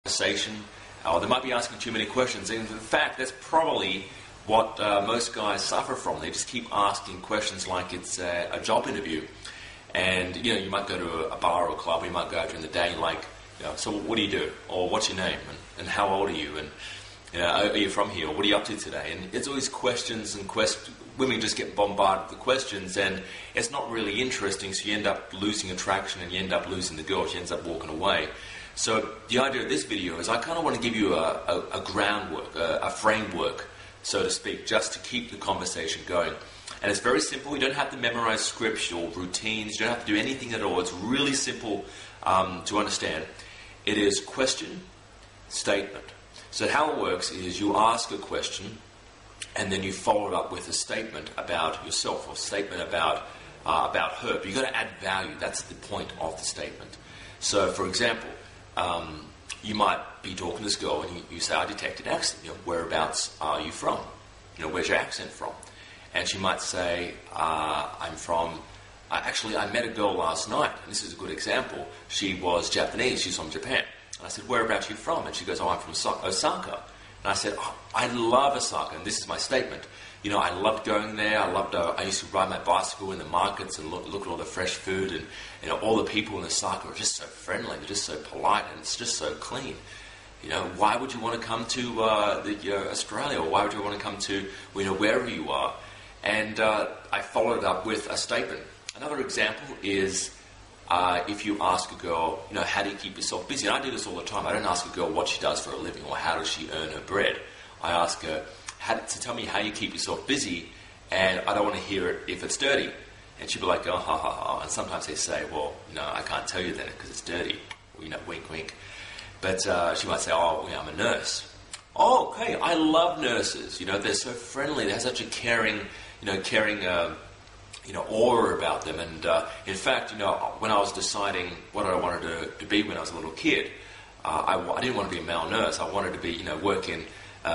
conversation, or they might be asking too many questions. And in fact, that's probably what most guys suffer from. They just keep asking questions like it's a job interview. And, you might go to a bar or a club, you might go out during the day, and so what do you do? Or what's your name? And how old are you? And, are you from here? Or what are you up to today? And it's always questions and women just get bombarded with the questions, and it's not really interesting, so you end up losing attraction and you end up losing the girl. She ends up walking away. So the idea of this video is I kind of want to give you a groundwork, a framework, so to speak, just to keep the conversation going. And it's very simple. You don't have to memorize scripts or routines. You don't have to do anything at all. It's really simple to understand. It is question, statement. So how it works is you ask a question and then you follow it up with a statement about yourself or a statement about her. But you've got to add value. That's the point of the statement. So, for example, you might be talking to this girl and you say, I detect an accent. Whereabouts are you from? Where's your accent from? And she might say, I'm from... actually, I met a girl last night, and this is a good example. She was Japanese. She's from Japan. And I said, whereabouts are you from? And she goes, I'm from Osaka. And I said, I love Osaka, and this is my statement. I loved going there. I used to ride my bicycle in the markets and look at all the fresh food, and all the people in Osaka are just so friendly. They're just so polite, and it's just so clean. Why would you want to come to Australia, or why would you want to come to wherever you are? And I followed it up with a statement. Another example is if you ask a girl, how do you keep yourself busy? And I do this all the time. I don't ask a girl what she does for a living or how does she earn her bread. I ask her to tell me how you keep yourself busy, and I don't want to hear it if it's dirty. And she'll be like, oh, ha, ha, ha. And sometimes they say, well, I can't tell you that because it's dirty. Wink, wink. But she might say, oh, I'm a nurse. Oh, okay, I love nurses. They're so friendly. They have such a caring aura about them. And in fact, when I was deciding what I wanted to be when I was a little kid, I didn't want to be a male nurse. I wanted to be,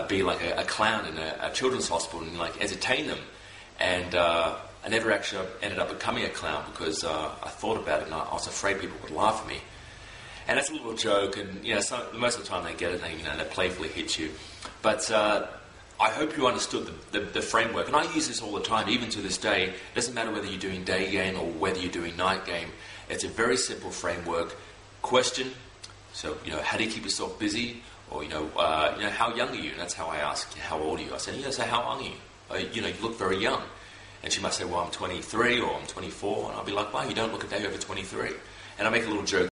be like a clown in a children's hospital and entertain them. And I never actually ended up becoming a clown because I thought about it and I was afraid people would laugh at me. And that's a little joke, and most of the time they get it, and they playfully hit you. But I hope you understood the framework, and I use this all the time, even to this day. It doesn't matter whether you're doing day game or whether you're doing night game. It's a very simple framework. Question, so how do you keep yourself busy? Or how young are you? And that's how I ask, how old are you? I say, so how young are you? You look very young. And she might say, well, I'm 23 or I'm 24, and I'll be like, wow, you don't look a day over 23. And I make a little joke.